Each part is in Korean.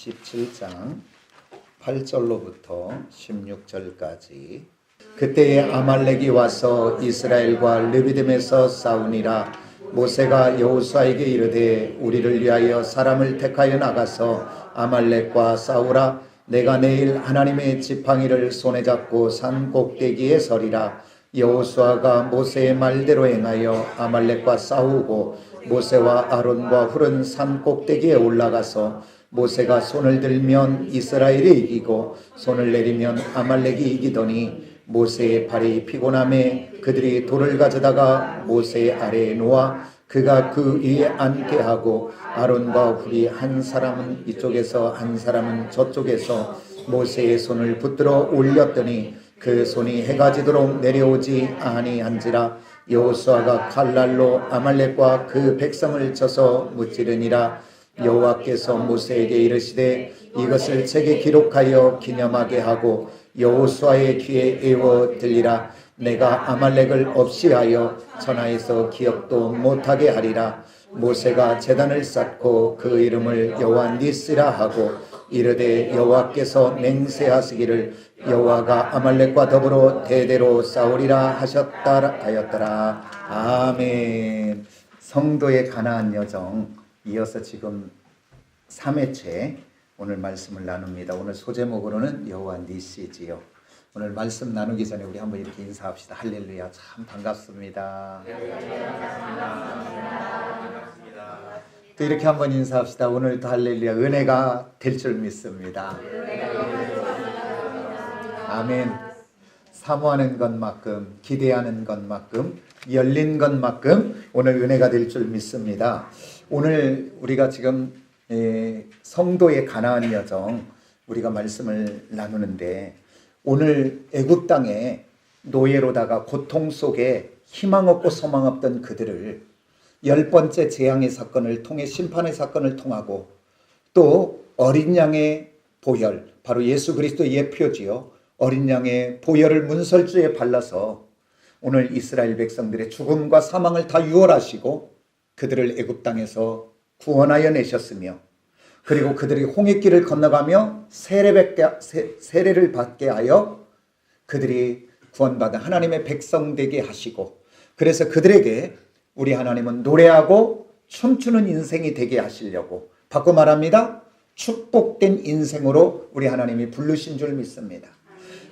17장 8절로부터 16절까지. 그때에 아말렉이 와서 이스라엘과 르비딤에서 싸우니라. 모세가 여호수아에게 이르되 우리를 위하여 사람을 택하여 나가서 아말렉과 싸우라. 내가 내일 하나님의 지팡이를 손에 잡고 산 꼭대기에 서리라. 여호수아가 모세의 말대로 행하여 아말렉과 싸우고 모세와 아론과 훌은 산 꼭대기에 올라가서 모세가 손을 들면 이스라엘이 이기고 손을 내리면 아말렉이 이기더니 모세의 팔이 피곤함에 그들이 돌을 가져다가 모세의 아래에 놓아 그가 그 위에 앉게 하고 아론과 훌이 한 사람은 이쪽에서 한 사람은 저쪽에서 모세의 손을 붙들어 올렸더니 그 손이 해가 지도록 내려오지 아니한지라. 여호수아가 칼날로 아말렉과 그 백성을 쳐서 무찌르니라. 여호와께서 모세에게 이르시되 이것을 책에 기록하여 기념하게 하고 여호수아의 귀에 애워 들리라. 내가 아말렉을 없이하여 천하에서 기억도 못하게 하리라. 모세가 제단을 쌓고 그 이름을 여호와 니스라 하고 이르되 여호와께서 맹세하시기를 여호와가 아말렉과 더불어 대대로 싸우리라 하였더라. 아멘. 성도의 가나안 여정, 이어서 지금 3회째 오늘 말씀을 나눕니다. 오늘 소제목으로는 여호와 니시지요. 오늘 말씀 나누기 전에 우리 한번 이렇게 인사합시다. 할렐루야. 참 반갑습니다. 또 이렇게 한번 인사합시다. 오늘도 할렐루야. 은혜가 될 줄 믿습니다. 아멘. 사모하는 것만큼, 기대하는 것만큼, 열린 것만큼 오늘 은혜가 될 줄 믿습니다. 오늘 우리가 지금 성도의 가나안 여정, 우리가 말씀을 나누는데, 오늘 애굽 땅에 노예로다가 고통 속에 희망 없고 소망 없던 그들을 10번째 재앙의 사건을 통해, 심판의 사건을 통하고, 또 어린 양의 보혈, 바로 예수 그리스도의 예표지요. 어린 양의 보혈을 문설주에 발라서 오늘 이스라엘 백성들의 죽음과 사망을 다 유월하시고 그들을 애굽 땅에서 구원하여 내셨으며, 그리고 그들이 홍해길을 건너가며 세례를 받게 하여 그들이 구원받은 하나님의 백성 되게 하시고, 그래서 그들에게 우리 하나님은 노래하고 춤추는 인생이 되게 하시려고, 바꿔 말합니다. 축복된 인생으로 우리 하나님이 부르신 줄 믿습니다.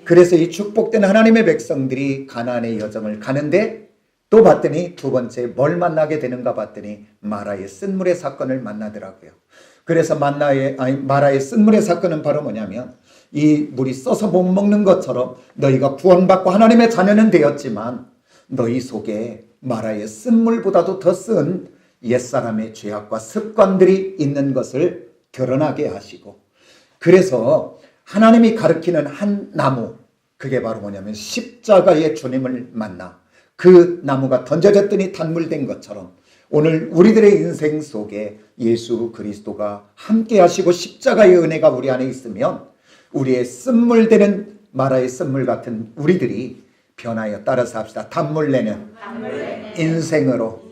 그래서 이 축복된 하나님의 백성들이 가나안의 여정을 가는데, 또 봤더니 두 번째 뭘 만나게 되는가 봤더니 마라의 쓴물의 사건을 만나더라고요. 그래서 마라의 쓴물의 사건은 바로 뭐냐면, 이 물이 써서 못 먹는 것처럼 너희가 구원받고 하나님의 자녀는 되었지만 너희 속에 마라의 쓴물보다도 더 쓴 옛사람의 죄악과 습관들이 있는 것을 드러나게 하시고, 그래서 하나님이 가르치는 한 나무, 그게 바로 뭐냐면 십자가의 주님을 만나 그 나무가 던져졌더니 단물된 것처럼 오늘 우리들의 인생 속에 예수 그리스도가 함께 하시고 십자가의 은혜가 우리 안에 있으면 우리의 쓴물되는 마라의 쓴물 같은 우리들이 변하여, 따라서 합시다. 단물 내는 인생으로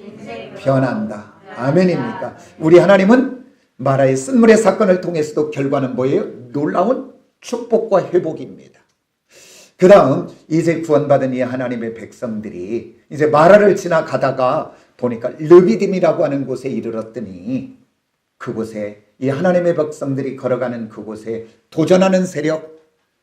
변한다. 아멘입니까? 우리 하나님은 마라의 쓴물의 사건을 통해서도 결과는 뭐예요? 놀라운 축복과 회복입니다. 그 다음 이제 구원받은 이 하나님의 백성들이 이제 마라를 지나가다가 보니까 르비딤이라고 하는 곳에 이르렀더니, 그곳에 이 하나님의 백성들이 걸어가는 그곳에 도전하는 세력,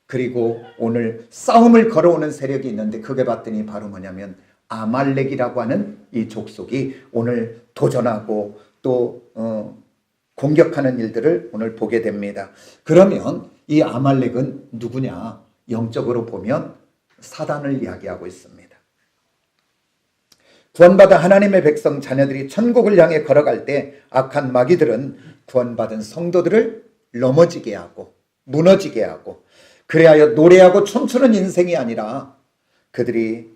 그리고 오늘 싸움을 걸어오는 세력이 있는데, 그게 봤더니 바로 뭐냐면 아말렉이라고 하는 이 족속이 오늘 도전하고 또 공격하는 일들을 오늘 보게 됩니다. 그러면 이 아말렉은 누구냐? 영적으로 보면 사단을 이야기하고 있습니다. 구원받은 하나님의 백성 자녀들이 천국을 향해 걸어갈 때 악한 마귀들은 구원받은 성도들을 넘어지게 하고 무너지게 하고, 그래야 노래하고 춤추는 인생이 아니라 그들이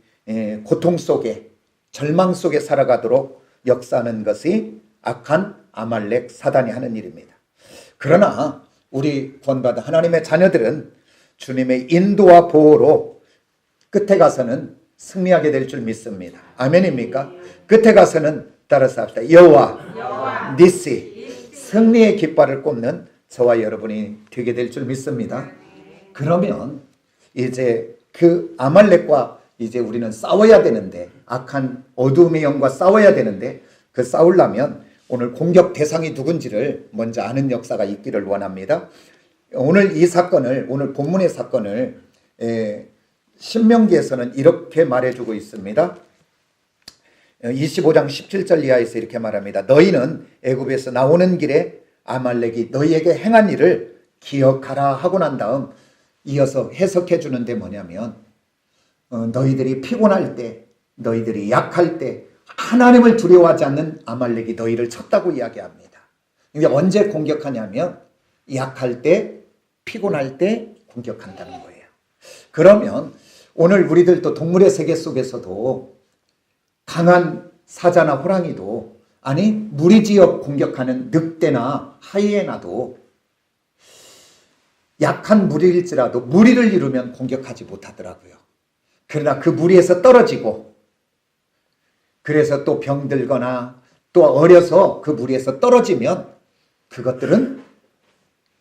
고통 속에 절망 속에 살아가도록 역사하는 것이 악한 아말렉 사단이 하는 일입니다. 그러나 우리 구원받은 하나님의 자녀들은 주님의 인도와 보호로 끝에 가서는 승리하게 될 줄 믿습니다. 아멘입니까? 끝에 가서는 따라서 합시다. 여호와 니시, 승리의 깃발을 꽂는 저와 여러분이 되게 될 줄 믿습니다. 그러면 이제 그 아말렉과 이제 우리는 싸워야 되는데, 악한 어두움의 영과 싸워야 되는데, 그 싸우려면 오늘 공격 대상이 누군지를 먼저 아는 역사가 있기를 원합니다. 오늘 이 사건을, 오늘 본문의 사건을 신명기에서는 이렇게 말해주고 있습니다. 25장 17절 이하에서 이렇게 말합니다. 너희는 애굽에서 나오는 길에 아말렉이 너희에게 행한 일을 기억하라 하고 난 다음 이어서 해석해 주는데 뭐냐면, 너희들이 피곤할 때, 너희들이 약할 때 하나님을 두려워하지 않는 아말렉이 너희를 쳤다고 이야기합니다. 이게 언제 공격하냐면 약할 때, 피곤할 때 공격한다는 거예요. 그러면 오늘 우리들도 동물의 세계 속에서도 강한 사자나 호랑이도, 아니 무리지어 공격하는 늑대나 하이에나도 약한 무리일지라도 무리를 이루면 공격하지 못하더라고요. 그러나 그 무리에서 떨어지고, 그래서 또 병들거나 또 어려서 그 무리에서 떨어지면 그것들은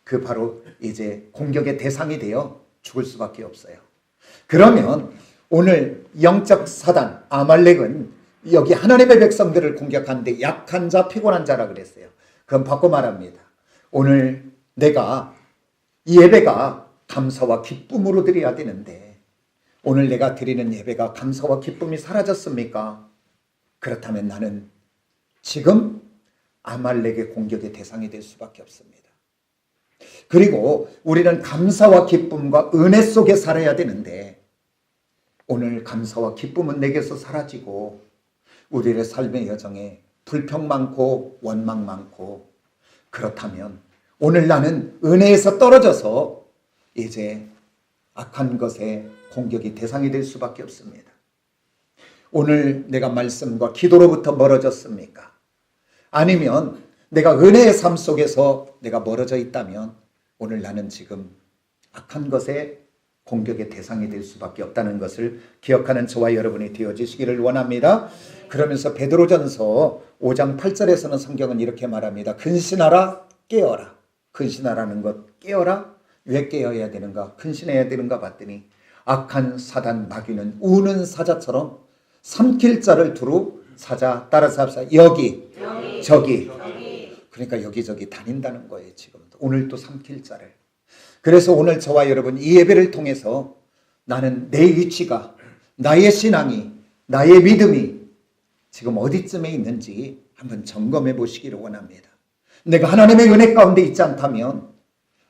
그 바로 이제 공격의 대상이 되어 죽을 수밖에 없어요. 그러면 오늘 영적 사단 아말렉은 여기 하나님의 백성들을 공격하는데 약한 자, 피곤한 자라 그랬어요. 그럼 바꿔 말합니다. 오늘 내가 이 예배가 감사와 기쁨으로 드려야 되는데, 오늘 내가 드리는 예배가 감사와 기쁨이 사라졌습니까? 그렇다면 나는 지금 아말렉의 공격의 대상이 될 수밖에 없습니다. 그리고 우리는 감사와 기쁨과 은혜 속에 살아야 되는데, 오늘 감사와 기쁨은 내게서 사라지고 우리의 삶의 여정에 불평 많고 원망 많고, 그렇다면 오늘 나는 은혜에서 떨어져서 이제 악한 것에 공격이 대상이 될 수밖에 없습니다. 오늘 내가 말씀과 기도로부터 멀어졌습니까? 아니면 내가 은혜의 삶 속에서 내가 멀어져 있다면 오늘 나는 지금 악한 것에 공격의 대상이 될 수밖에 없다는 것을 기억하는 저와 여러분이 되어주시기를 원합니다. 그러면서 베드로전서 5장 8절에서는 성경은 이렇게 말합니다. 근신하라, 깨어라. 근신하라는 것, 깨어라. 왜 깨어야 되는가? 근신해야 되는가 봤더니 악한 사단 마귀는 우는 사자처럼 삼킬 자를 두루 사자, 따라서 합시다. 여기, 저기. 그러니까 여기저기 다닌다는 거예요. 지금도. 오늘 또 삼킬 자를. 그래서 오늘 저와 여러분 이 예배를 통해서 나는 내 위치가, 나의 신앙이, 나의 믿음이 지금 어디쯤에 있는지 한번 점검해 보시기를 원합니다. 내가 하나님의 은혜 가운데 있지 않다면,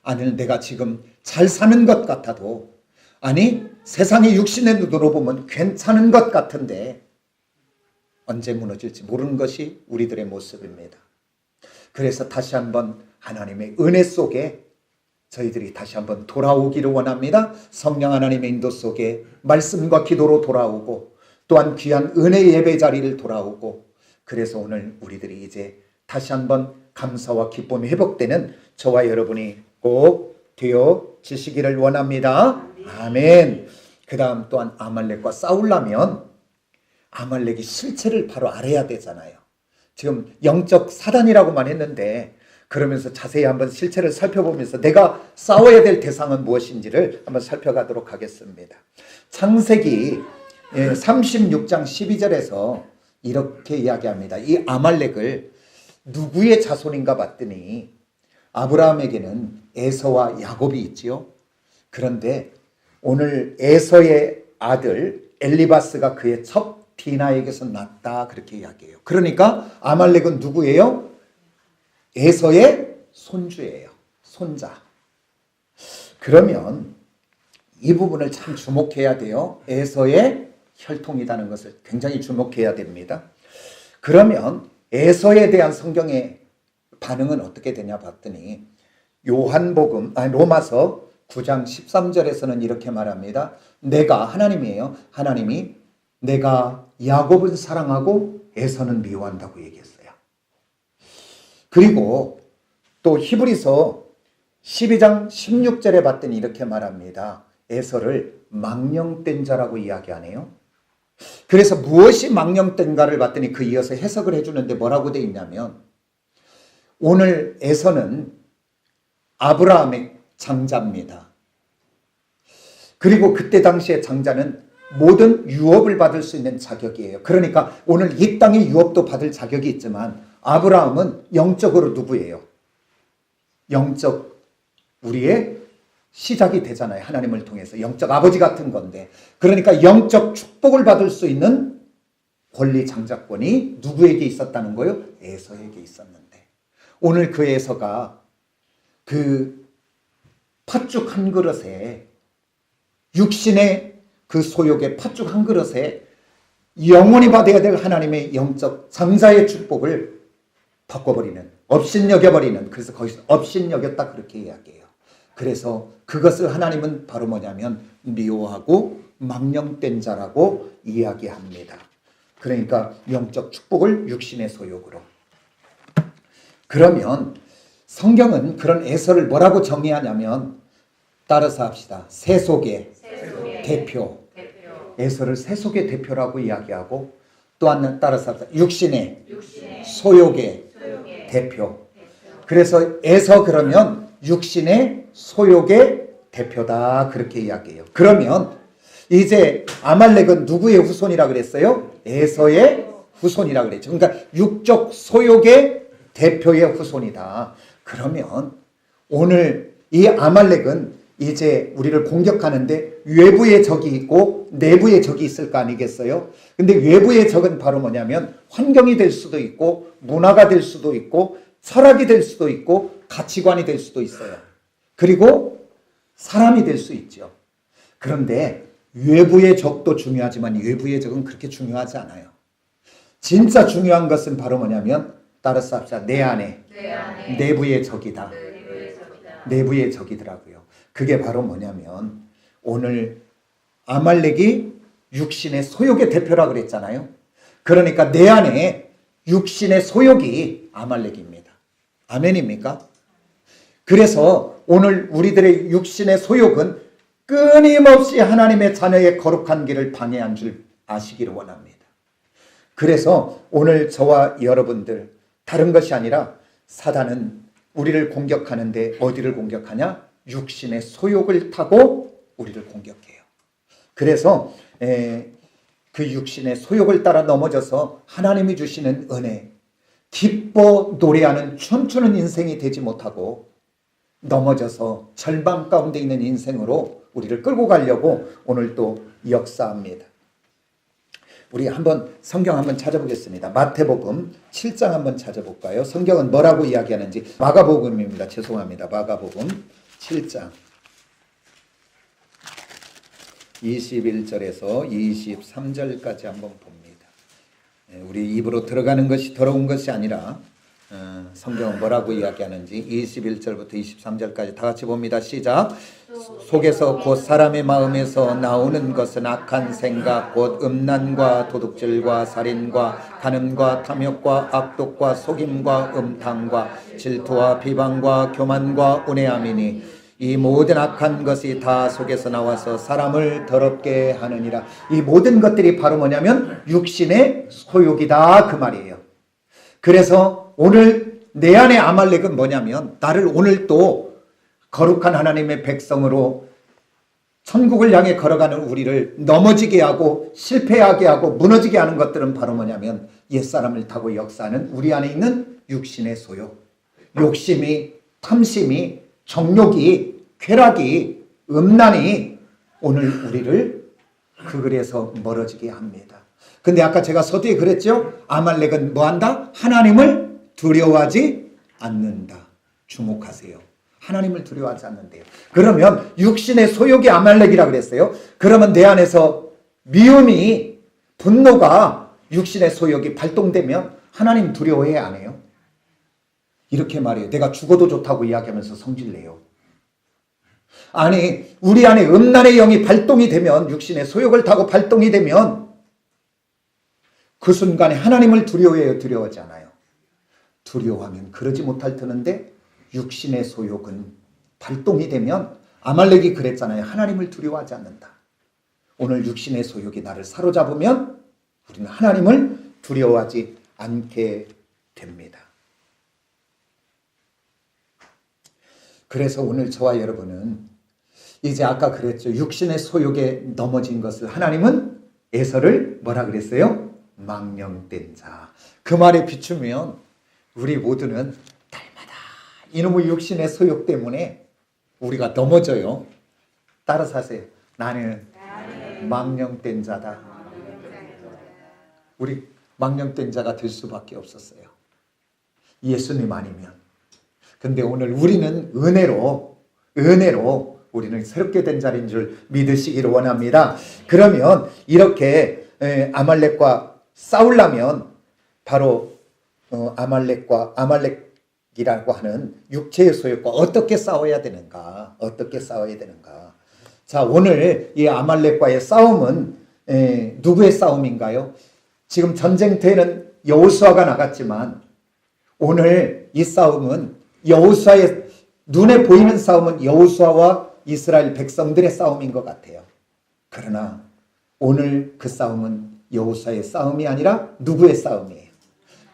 아니 내가 지금 잘 사는 것 같아도, 아니 세상의 육신의 눈으로 보면 괜찮은 것 같은데 언제 무너질지 모르는 것이 우리들의 모습입니다. 그래서 다시 한번 하나님의 은혜 속에 저희들이 다시 한번 돌아오기를 원합니다. 성령 하나님의 인도 속에 말씀과 기도로 돌아오고, 또한 귀한 은혜 예배 자리를 돌아오고, 그래서 오늘 우리들이 이제 다시 한번 감사와 기쁨이 회복되는 저와 여러분이 꼭 되어지시기를 원합니다. 아멘. 그 다음 또한 아말렉과 싸우려면 아말렉의 실체를 바로 알아야 되잖아요. 지금 영적 사단이라고만 했는데, 그러면서 자세히 한번 실체를 살펴보면서 내가 싸워야 될 대상은 무엇인지를 한번 살펴가도록 하겠습니다. 창세기 36장 12절에서 이렇게 이야기합니다. 이 아말렉을 누구의 자손인가 봤더니 아브라함에게는 에서와 야곱이 있지요. 그런데 오늘 에서의 아들 엘리바스가 그의 첩 디나에게서 났다, 그렇게 이야기해요. 그러니까 아말렉은 누구예요? 에서의 손주예요. 손자. 그러면 이 부분을 참 주목해야 돼요. 에서의 혈통이라는 것을 굉장히 주목해야 됩니다. 그러면 에서에 대한 성경의 반응은 어떻게 되냐 봤더니 로마서 9장 13절에서는 이렇게 말합니다. 내가, 하나님이에요. 하나님이 내가 야곱은 사랑하고 에서는 미워한다고 얘기했어요. 그리고 또 히브리서 12장 16절에 봤더니 이렇게 말합니다. 에서를 망령된 자라고 이야기하네요. 그래서 무엇이 망령된가를 봤더니 그 이어서 해석을 해주는데 뭐라고 되어 있냐면, 오늘 에서는 아브라함의 장자입니다. 그리고 그때 당시의 장자는 모든 유업을 받을 수 있는 자격이에요. 그러니까 오늘 이 땅의 유업도 받을 자격이 있지만 아브라함은 영적으로 누구예요? 영적 우리의 시작이 되잖아요. 하나님을 통해서 영적 아버지 같은 건데, 그러니까 영적 축복을 받을 수 있는 권리 장자권이 누구에게 있었다는 거예요? 에서에게 있었는데, 오늘 그 에서가 그 팥죽 한 그릇에, 육신의 그 소욕의 팥죽 한 그릇에 영원히 받아야 될 하나님의 영적 장자의 축복을 바꿔버리는, 업신여겨버리는, 그래서 거기서 업신여겼다 그렇게 이야기해요. 그래서 그것을 하나님은 바로 뭐냐면 미워하고 망령된 자라고 이야기합니다. 그러니까 영적 축복을 육신의 소욕으로. 그러면 성경은 그런 에서를 뭐라고 정의하냐면, 따라서 합시다. 세속의 대표. 에서를 세속의 대표라고 이야기하고, 또한 따라서 합시다. 육신의 소욕의 대표. 그래서 에서 그러면 육신의 소욕의 대표다 그렇게 이야기해요. 그러면 이제 아말렉은 누구의 후손이라 그랬어요? 에서의 후손이라 그랬죠. 그러니까 육적 소욕의 대표의 후손이다. 그러면 오늘 이 아말렉은 이제 우리를 공격하는데 외부의 적이 있고 내부의 적이 있을 거 아니겠어요? 근데 외부의 적은 바로 뭐냐면 환경이 될 수도 있고 문화가 될 수도 있고 철학이 될 수도 있고 가치관이 될 수도 있어요. 그리고 사람이 될 수 있죠. 그런데 외부의 적도 중요하지만 외부의 적은 그렇게 중요하지 않아요. 진짜 중요한 것은 바로 뭐냐면, 따라서 합시다. 내 안에 내부의 적이다. 내부의 적이더라고요. 그게 바로 뭐냐면, 오늘 아말렉이 육신의 소욕의 대표라고 그랬잖아요. 그러니까 내 안에 육신의 소욕이 아말렉입니다. 아멘입니까? 그래서 오늘 우리들의 육신의 소욕은 끊임없이 하나님의 자녀의 거룩한 길을 방해한 줄 아시기를 원합니다. 그래서 오늘 저와 여러분들, 다른 것이 아니라 사단은 우리를 공격하는데 어디를 공격하냐? 육신의 소욕을 타고 우리를 공격해요. 그래서 그 육신의 소욕을 따라 넘어져서 하나님이 주시는 은혜, 기뻐 노래하는 춤추는 인생이 되지 못하고 넘어져서 절망 가운데 있는 인생으로 우리를 끌고 가려고 오늘 또 역사합니다. 우리 한번 성경 한번 찾아보겠습니다. 마태복음 7장 한번 찾아볼까요? 성경은 뭐라고 이야기하는지. 마가복음입니다. 죄송합니다. 마가복음 7장 21절에서 23절까지 한번 봅니다. 우리 입으로 들어가는 것이 더러운 것이 아니라 성경은 뭐라고 이야기하는지 21절부터 23절까지 다 같이 봅니다. 시작. 속에서 곧 사람의 마음에서 나오는 것은 악한 생각 곧 음란과 도둑질과 살인과 간음과 탐욕과 악독과 속임과 음탕과 질투와 비방과 교만과 온해함이니 이 모든 악한 것이 다 속에서 나와서 사람을 더럽게 하느니라. 이 모든 것들이 바로 뭐냐면 육신의 소욕이다 그 말이에요. 그래서 오늘 내 안의 아말렉은 뭐냐면, 나를 오늘 또 거룩한 하나님의 백성으로 천국을 향해 걸어가는 우리를 넘어지게 하고 실패하게 하고 무너지게 하는 것들은 바로 뭐냐면, 옛사람을 타고 역사하는 우리 안에 있는 육신의 소욕, 욕심이, 탐심이, 정욕이, 쾌락이, 음란이 오늘 우리를 그 길에서 멀어지게 합니다. 근데 아까 제가 서두에 그랬죠? 아말렉은 뭐한다? 하나님을 두려워하지 않는다. 주목하세요. 하나님을 두려워하지 않는데요. 그러면 육신의 소욕이 아말렉이라 그랬어요. 그러면 내 안에서 미움이, 분노가, 육신의 소욕이 발동되면 하나님 두려워해 안 해요? 이렇게 말해요. 내가 죽어도 좋다고 이야기하면서 성질내요. 아니, 우리 안에 음란의 영이 발동이 되면, 육신의 소욕을 타고 발동이 되면 그 순간에 하나님을 두려워해요? 두려워하지 않아요? 두려워하면 그러지 못할 터는데, 육신의 소욕은 발동이 되면, 아말렉이 그랬잖아요. 하나님을 두려워하지 않는다. 오늘 육신의 소욕이 나를 사로잡으면 우리는 하나님을 두려워하지 않게 됩니다. 그래서 오늘 저와 여러분은 이제 아까 그랬죠. 육신의 소욕에 넘어진 것을 하나님은 에서를 뭐라 그랬어요? 망령된 자. 그 말에 비추면 우리 모두는 날마다 이놈의 육신의 소욕 때문에 우리가 넘어져요. 따라서 하세요. 나는 망령된 자다. 우리 망령된 자가 될 수밖에 없었어요. 예수님 아니면. 근데 오늘 우리는 은혜로 우리는 새롭게 된 자리인 줄 믿으시기를 원합니다. 그러면 이렇게 아말렉과 싸우려면 바로 아말렉이라고 하는 육체의 소욕과 어떻게 싸워야 되는가? 자, 오늘 이 아말렉과의 싸움은 누구의 싸움인가요? 지금 전쟁터에는 여호수아가 나갔지만 오늘 이 싸움은 여호수아의 눈에 보이는 싸움은 여호수아와 이스라엘 백성들의 싸움인 것 같아요. 그러나 오늘 그 싸움은 여호수아의 싸움이 아니라 누구의 싸움이에요?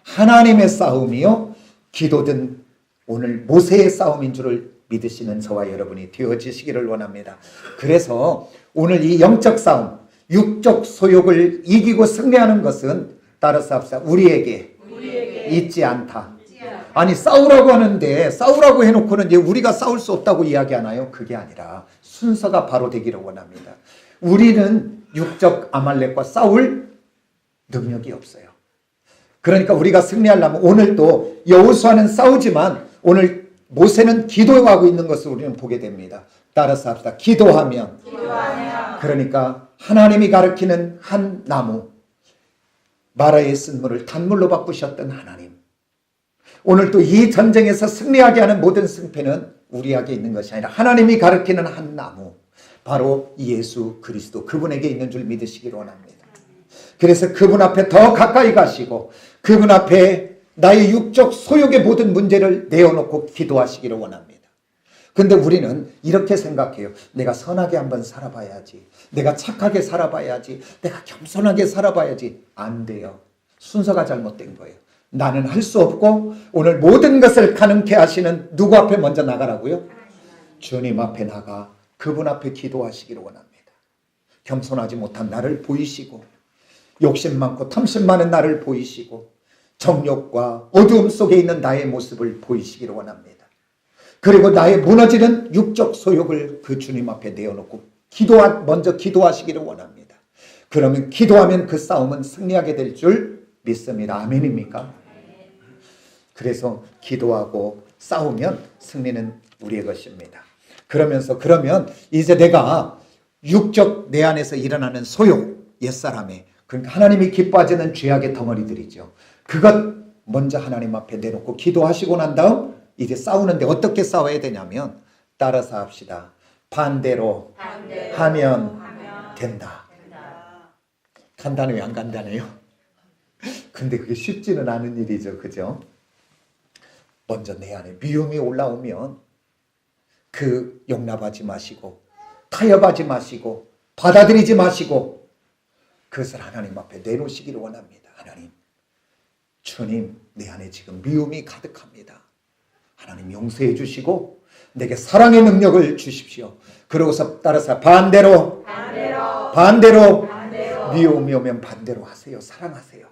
하나님의 싸움이요. 기도든 오늘 모세의 싸움인 줄을 믿으시는 저와 여러분이 되어지시기를 원합니다. 그래서 오늘 이 영적 싸움, 육적 소욕을 이기고 승리하는 것은 따라서 합시다. 우리에게 있지 않다. 아니 싸우라고 하는데 싸우라고 해놓고는 이제 우리가 싸울 수 없다고 이야기하나요? 그게 아니라 순서가 바로 되기를 원합니다. 우리는 육적 아말렉과 싸울 능력이 없어요. 그러니까 우리가 승리하려면 오늘도 여호수아는 싸우지만 오늘 모세는 기도하고 있는 것을 우리는 보게 됩니다. 따라서 합시다. 기도하면. 그러니까 하나님이 가르치는 한 나무, 마라의 쓴물을 단물로 바꾸셨던 하나님. 오늘 또 이 전쟁에서 승리하게 하는 모든 승패는 우리에게 있는 것이 아니라 하나님이 가르치는 한 나무, 바로 예수 그리스도, 그분에게 있는 줄 믿으시기를 원합니다. 그래서 그분 앞에 더 가까이 가시고 그분 앞에 나의 육적 소욕의 모든 문제를 내어놓고 기도하시기를 원합니다. 근데 우리는 이렇게 생각해요. 내가 선하게 한번 살아봐야지. 내가 착하게 살아봐야지. 내가 겸손하게 살아봐야지. 안 돼요. 순서가 잘못된 거예요. 나는 할 수 없고 오늘 모든 것을 가능케 하시는 누구 앞에 먼저 나가라고요? 주님 앞에 나가 그분 앞에 기도하시기를 원합니다. 겸손하지 못한 나를 보이시고 욕심 많고 탐심 많은 나를 보이시고 정욕과 어두움 속에 있는 나의 모습을 보이시기를 원합니다. 그리고 나의 무너지는 육적 소욕을 그 주님 앞에 내어놓고 먼저 기도하시기를 원합니다. 그러면 기도하면 그 싸움은 승리하게 될 줄 믿습니다. 아멘입니까? 그래서 기도하고 싸우면 승리는 우리의 것입니다. 그러면 이제 내가 육적 내 안에서 일어나는 소욕, 옛사람의, 그러니까 하나님이 기뻐하지는 죄악의 덩어리들이죠. 그것 먼저 하나님 앞에 내놓고 기도하시고 난 다음 이제 싸우는데 어떻게 싸워야 되냐면 따라서 합시다. 반대로 하면 된다. 간단해요? 안 간단해요? 근데 그게 쉽지는 않은 일이죠. 그죠? 먼저 내 안에 미움이 올라오면 그 용납하지 마시고 타협하지 마시고 받아들이지 마시고 그것을 하나님 앞에 내놓으시기를 원합니다. 하나님, 주님, 내 안에 지금 미움이 가득합니다. 하나님 용서해 주시고 내게 사랑의 능력을 주십시오. 그러고서 따라서 반대로 미움이 오면 반대로 하세요. 사랑하세요.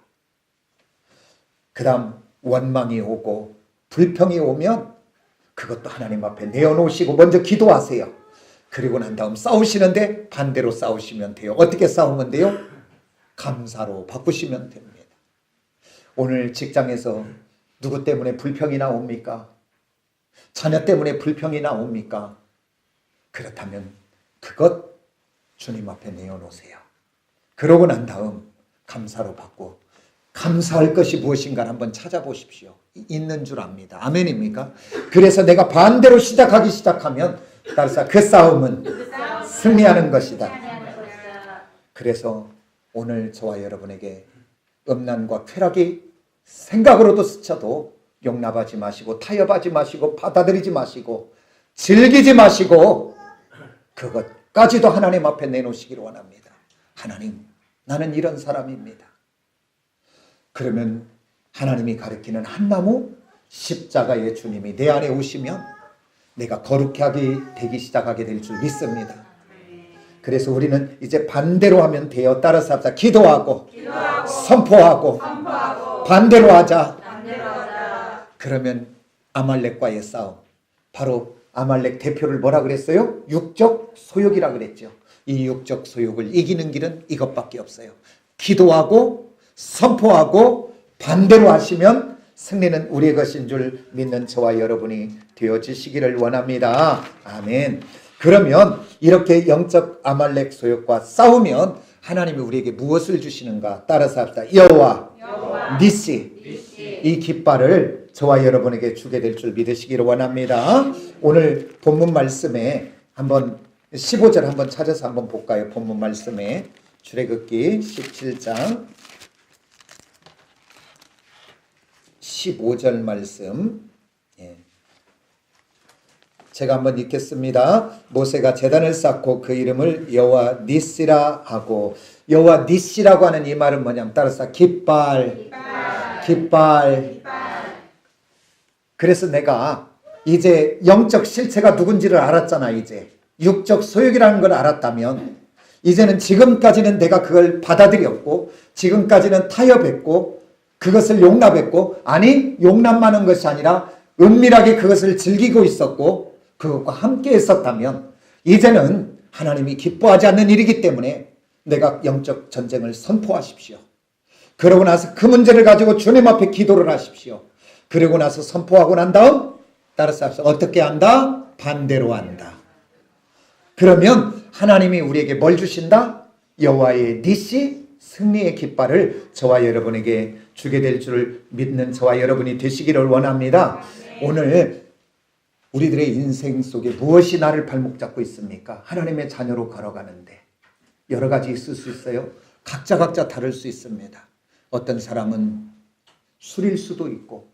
그 다음 원망이 오고 불평이 오면 그것도 하나님 앞에 내어놓으시고 먼저 기도하세요. 그리고 난 다음 싸우시는데 반대로 싸우시면 돼요. 어떻게 싸우면 돼요? 감사로 바꾸시면 됩니다. 오늘 직장에서 누구 때문에 불평이 나옵니까? 자녀 때문에 불평이 나옵니까? 그렇다면 그것 주님 앞에 내어놓으세요. 그러고 난 다음 감사로 받고 감사할 것이 무엇인가 한번 찾아보십시오. 있는 줄 압니다. 아멘입니까? 그래서 내가 반대로 시작하면 따라서 그 싸움은 승리하는 것이다. 그래서 오늘 저와 여러분에게 음란과 쾌락이 생각으로도 스쳐도 용납하지 마시고 타협하지 마시고 받아들이지 마시고 즐기지 마시고 그것까지도 하나님 앞에 내놓으시기를 원합니다. 하나님, 나는 이런 사람입니다. 그러면 하나님이 가리키는 한 나무 십자가의 주님이 내 안에 오시면 내가 거룩하게 되기 시작하게 될 줄 믿습니다. 그래서 우리는 이제 반대로 하면 돼요. 따라서 합시다. 기도하고 선포하고 반대로 하자. 그러면 아말렉과의 싸움, 바로 아말렉 대표를 뭐라 그랬어요? 육적 소욕이라 그랬죠. 이 육적 소욕을 이기는 길은 이것밖에 없어요. 기도하고 선포하고 반대로 하시면 승리는 우리의 것인 줄 믿는 저와 여러분이 되어지시기를 원합니다. 아멘. 그러면 이렇게 영적 아말렉 소욕과 싸우면 하나님이 우리에게 무엇을 주시는가? 따라서 합시다. 여호와 니시, 이 깃발을 저와 여러분에게 주게 될 줄 믿으시기를 원합니다. 오늘 본문 말씀에 한번 15절 한번 찾아서 한번 볼까요? 본문 말씀에 출애굽기 17장 15절 말씀, 제가 한번 읽겠습니다. 모세가 제단을 쌓고 그 이름을 여호와 니시라 하고, 여호와 니시라고 하는 이 말은 뭐냐면 따라서 깃발. 그래서 내가 이제 영적 실체가 누군지를 알았잖아. 이제 육적 소욕이라는 걸 알았다면 이제는 지금까지는 내가 그걸 받아들였고 지금까지는 타협했고 그것을 용납했고, 아니 용납만 한 것이 아니라 은밀하게 그것을 즐기고 있었고 그것과 함께 했었다면 이제는 하나님이 기뻐하지 않는 일이기 때문에 내가 영적 전쟁을 선포하십시오. 그러고 나서 그 문제를 가지고 주님 앞에 기도를 하십시오. 그러고 나서 선포하고 난 다음 따라서 어떻게 한다? 반대로 한다. 그러면 하나님이 우리에게 뭘 주신다? 여호와의 니시, 승리의 깃발을 저와 여러분에게 주게 될 줄 믿는 저와 여러분이 되시기를 원합니다. 오늘 우리들의 인생 속에 무엇이 나를 발목 잡고 있습니까? 하나님의 자녀로 걸어가는데 여러 가지 있을 수 있어요. 각자 다를 수 있습니다. 어떤 사람은 술일 수도 있고,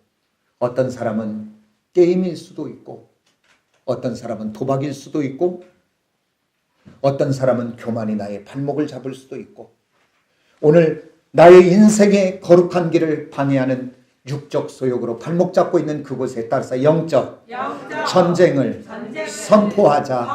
어떤 사람은 게임일 수도 있고, 어떤 사람은 도박일 수도 있고, 어떤 사람은 교만이 나의 발목을 잡을 수도 있고, 오늘 나의 인생의 거룩한 길을 방해하는 육적 소욕으로 발목 잡고 있는 그곳에 따라서 영적 전쟁을 선포하자.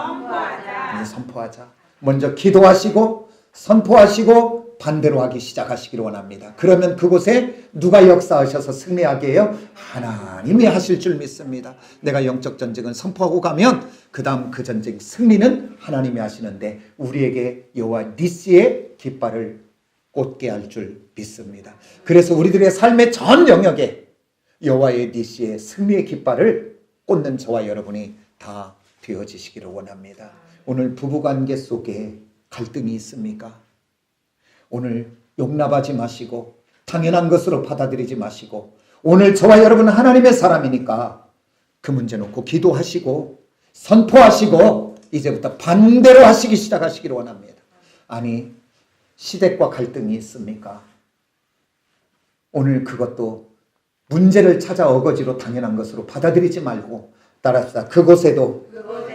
선포하자. 먼저 기도하시고 선포하시고 반대로 하기 시작하시기를 원합니다. 그러면 그곳에 누가 역사하셔서 승리하게 해요? 하나님이 하실 줄 믿습니다. 내가 영적 전쟁을 선포하고 가면 그 다음 그 전쟁 승리는 하나님이 하시는데 우리에게 여호와 니시의 깃발을 꽂게 할 줄 믿습니다. 그래서 우리들의 삶의 전 영역에 여호와의 니시의 승리의 깃발을 꽂는 저와 여러분이 다 되어지시기를 원합니다. 오늘 부부관계 속에 갈등이 있습니까? 오늘 용납하지 마시고 당연한 것으로 받아들이지 마시고 오늘 저와 여러분은 하나님의 사람이니까 그 문제 놓고 기도하시고 선포하시고 이제부터 반대로 하시기 시작하시기를 원합니다. 아니 시댁과 갈등이 있습니까? 오늘 그것도 문제를 찾아 어거지로 당연한 것으로 받아들이지 말고 따라서 그곳에도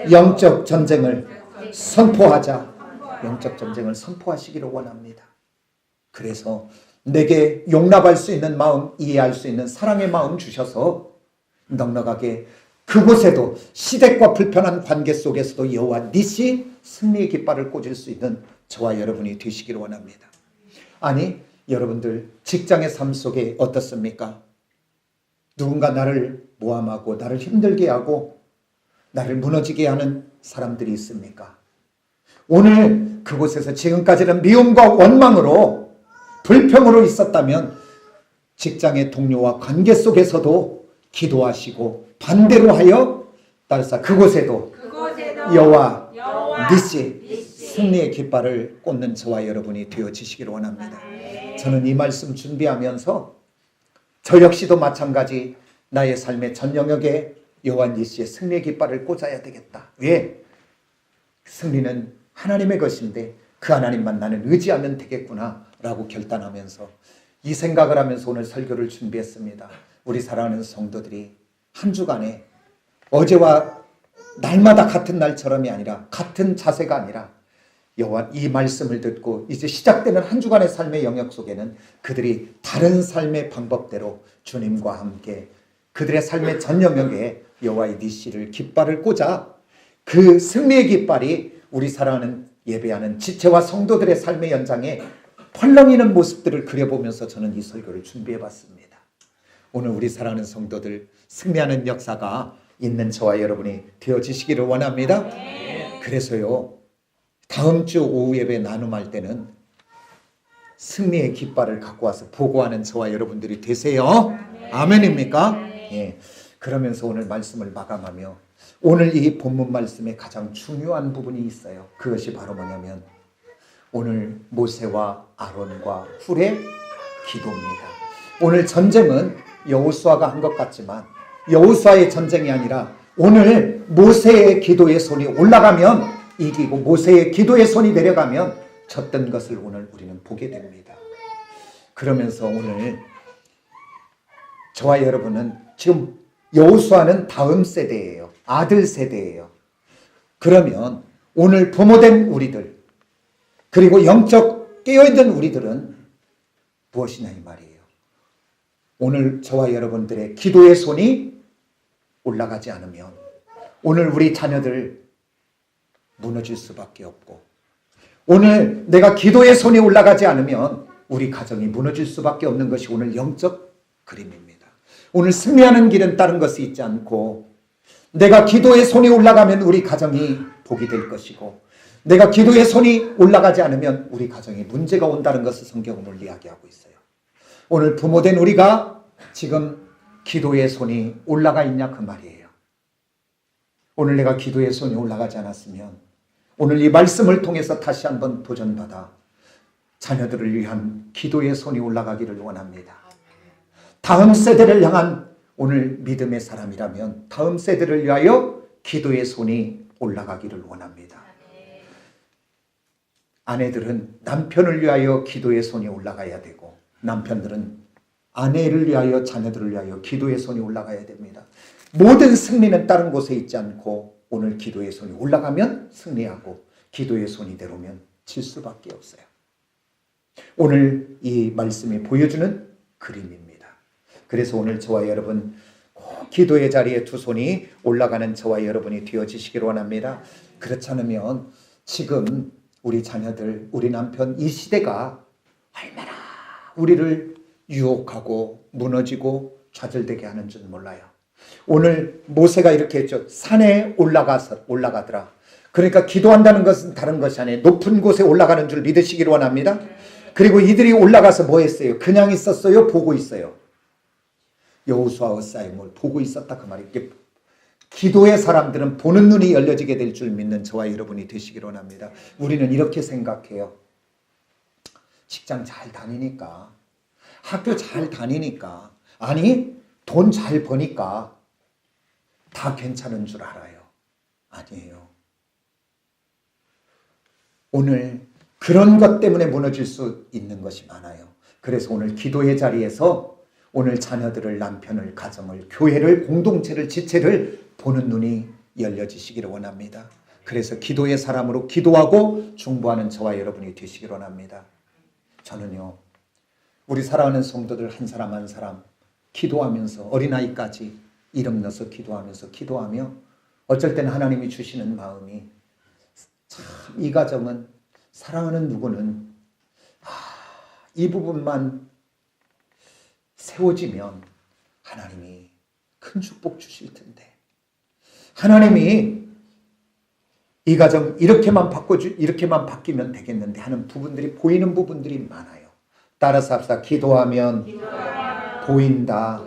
영적 전쟁을 선포하자. 영적 전쟁을 선포하시기를 원합니다. 그래서 내게 용납할 수 있는 마음, 이해할 수 있는 사랑의 마음 주셔서 넉넉하게 그곳에도 시댁과 불편한 관계 속에서도 여호와 니시 승리의 깃발을 꽂을 수 있는 저와 여러분이 되시기를 원합니다. 아니 여러분들 직장의 삶 속에 어떻습니까? 누군가 나를 모함하고 나를 힘들게 하고 나를 무너지게 하는 사람들이 있습니까? 오늘 그곳에서 지금까지는 미움과 원망으로 불평으로 있었다면 직장의 동료와 관계 속에서도 기도하시고 반대로 하여 따라서 그곳에도 여호와 니시 승리의 깃발을 꽂는 저와 여러분이 되어지시기를 원합니다. 저는 이 말씀 준비하면서 저 역시도 마찬가지 나의 삶의 전 영역에 여호와 니시의 승리의 깃발을 꽂아야 되겠다. 왜? 승리는 하나님의 것인데 그 하나님만 나는 의지하면 되겠구나 라고 결단하면서 이 생각을 하면서 오늘 설교를 준비했습니다. 우리 사랑하는 성도들이 한 주간에 어제와 날마다 같은 날처럼이 아니라 같은 자세가 아니라 여호와 이 말씀을 듣고 이제 시작되는 한 주간의 삶의 영역 속에는 그들이 다른 삶의 방법대로 주님과 함께 그들의 삶의 전 영역에 여호와의 니시를 깃발을 꽂아 그 승리의 깃발이 우리 사랑하는 예배하는 지체와 성도들의 삶의 연장에 펄렁이는 모습들을 그려보면서 저는 이 설교를 준비해봤습니다. 오늘 우리 사랑하는 성도들 승리하는 역사가 있는 저와 여러분이 되어지시기를 원합니다. 그래서요, 다음 주 오후 예배 나눔할 때는 승리의 깃발을 갖고 와서 보고하는 저와 여러분들이 되세요. 아멘입니까? 예. 그러면서 오늘 말씀을 마감하며 오늘 이 본문 말씀에 가장 중요한 부분이 있어요. 그것이 바로 뭐냐면 오늘 모세와 아론과 훌의 기도입니다. 오늘 전쟁은 여호수아가 한 것 같지만 여호수아의 전쟁이 아니라 오늘 모세의 기도의 손이 올라가면 이기고 모세의 기도의 손이 내려가면 졌던 것을 오늘 우리는 보게 됩니다. 그러면서 오늘 저와 여러분은 지금 여호수아는 다음 세대예요. 아들 세대예요. 그러면 오늘 부모된 우리들 그리고 영적 깨어있는 우리들은 무엇이냐 이 말이에요. 오늘 저와 여러분들의 기도의 손이 올라가지 않으면 오늘 우리 자녀들 무너질 수밖에 없고 오늘 내가 기도의 손이 올라가지 않으면 우리 가정이 무너질 수밖에 없는 것이 오늘 영적 그림입니다. 오늘 승리하는 길은 다른 것이 있지 않고 내가 기도의 손이 올라가면 우리 가정이 복이 될 것이고 내가 기도의 손이 올라가지 않으면 우리 가정에 문제가 온다는 것을 성경은 오늘 이야기하고 있어요. 오늘 부모된 우리가 지금 기도의 손이 올라가 있냐 그 말이에요. 오늘 내가 기도의 손이 올라가지 않았으면 오늘 이 말씀을 통해서 다시 한번 도전받아 자녀들을 위한 기도의 손이 올라가기를 원합니다. 다음 세대를 향한 오늘 믿음의 사람이라면 다음 세대를 위하여 기도의 손이 올라가기를 원합니다. 아내들은 남편을 위하여 기도의 손이 올라가야 되고 남편들은 아내를 위하여 자녀들을 위하여 기도의 손이 올라가야 됩니다. 모든 승리는 다른 곳에 있지 않고 오늘 기도의 손이 올라가면 승리하고 기도의 손이 내려오면 질 수밖에 없어요. 오늘 이 말씀이 보여주는 그림입니다. 그래서 오늘 저와 여러분 꼭 기도의 자리에 두 손이 올라가는 저와 여러분이 되어지시기를 원합니다. 그렇지 않으면 지금 우리 자녀들, 우리 남편 이 시대가 얼마나 우리를 유혹하고 무너지고 좌절되게 하는 줄 몰라요. 오늘 모세가 이렇게 했죠. 산에 올라가더라. 그러니까 기도한다는 것은 다른 것이 아니에요. 높은 곳에 올라가는 줄 믿으시기를 원합니다. 그리고 이들이 올라가서 뭐 했어요? 그냥 있었어요? 보고 있어요? 여호수아와 싸움을 보고 있었다 그 말이에요. 기도의 사람들은 보는 눈이 열려지게 될 줄 믿는 저와 여러분이 되시기를 원합니다. 우리는 이렇게 생각해요. 직장 잘 다니니까, 학교 잘 다니니까, 아니 돈 잘 버니까 다 괜찮은 줄 알아요. 아니에요. 오늘 그런 것 때문에 무너질 수 있는 것이 많아요. 그래서 오늘 기도의 자리에서 오늘 자녀들을, 남편을, 가정을, 교회를, 공동체를, 지체를 보는 눈이 열려지시기를 원합니다. 그래서 기도의 사람으로 기도하고 중보하는 저와 여러분이 되시기를 원합니다. 저는요, 우리 사랑하는 성도들 한 사람 한 사람 기도하면서 어린아이까지 이름 넣어서 기도하며 어쩔 때는 하나님이 주시는 마음이 참 이 가정은 사랑하는 누구는 이 부분만 세워지면 하나님이 큰 축복 주실 텐데 하나님이 이 가정 이렇게만 바뀌면 되겠는데 하는 부분들이 보이는 부분들이 많아요. 따라서 합시다. 기도하면 보인다.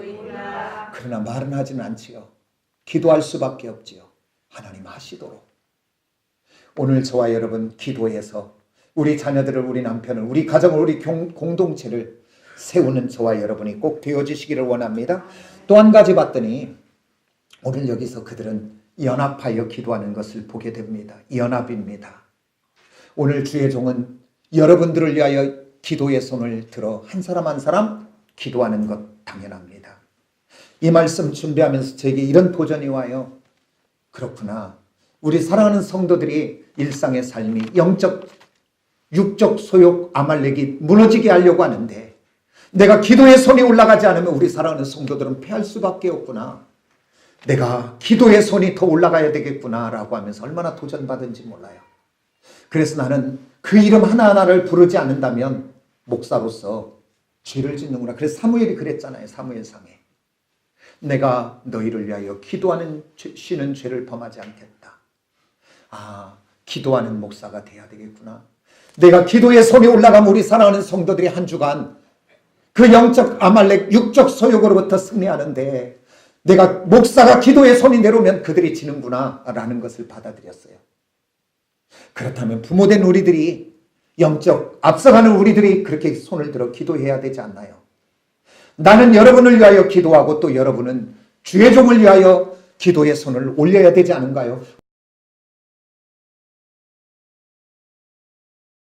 그러나 말은 하지는 않지요. 기도할 수밖에 없지요. 하나님 하시도록. 오늘 저와 여러분 기도해서 우리 자녀들을, 우리 남편을, 우리 가정을, 우리 공동체를 세우는 저와 여러분이 꼭 되어지시기를 원합니다. 또 한 가지 봤더니 오늘 여기서 그들은 연합하여 기도하는 것을 보게 됩니다. 연합입니다. 오늘 주의 종은 여러분들을 위하여 기도의 손을 들어 한 사람 한 사람 기도하는 것 당연합니다. 이 말씀 준비하면서 저에게 이런 도전이 와요. 그렇구나. 우리 사랑하는 성도들이 일상의 삶이 영적, 육적 소욕 아말렉이 무너지게 하려고 하는데 내가 기도의 손이 올라가지 않으면 우리 사랑하는 성도들은 패할 수밖에 없구나. 내가 기도의 손이 더 올라가야 되겠구나라고 하면서 얼마나 도전받은지 몰라요. 그래서 나는 그 이름 하나하나를 부르지 않는다면 목사로서 죄를 짓는구나. 그래서 사무엘이 그랬잖아요. 사무엘상에. 내가 너희를 위하여 기도하는 쉬는 죄를 범하지 않겠다. 아, 기도하는 목사가 돼야 되겠구나. 내가 기도의 손이 올라가면 우리 사랑하는 성도들이 한 주간 그 영적 아말렉 육적 소욕으로부터 승리하는데 내가 목사가 기도의 손이 내려오면 그들이 지는구나 라는 것을 받아들였어요. 그렇다면 부모된 우리들이 영적 앞서가는 우리들이 그렇게 손을 들어 기도해야 되지 않나요? 나는 여러분을 위하여 기도하고 또 여러분은 주의 종을 위하여 기도의 손을 올려야 되지 않은가요?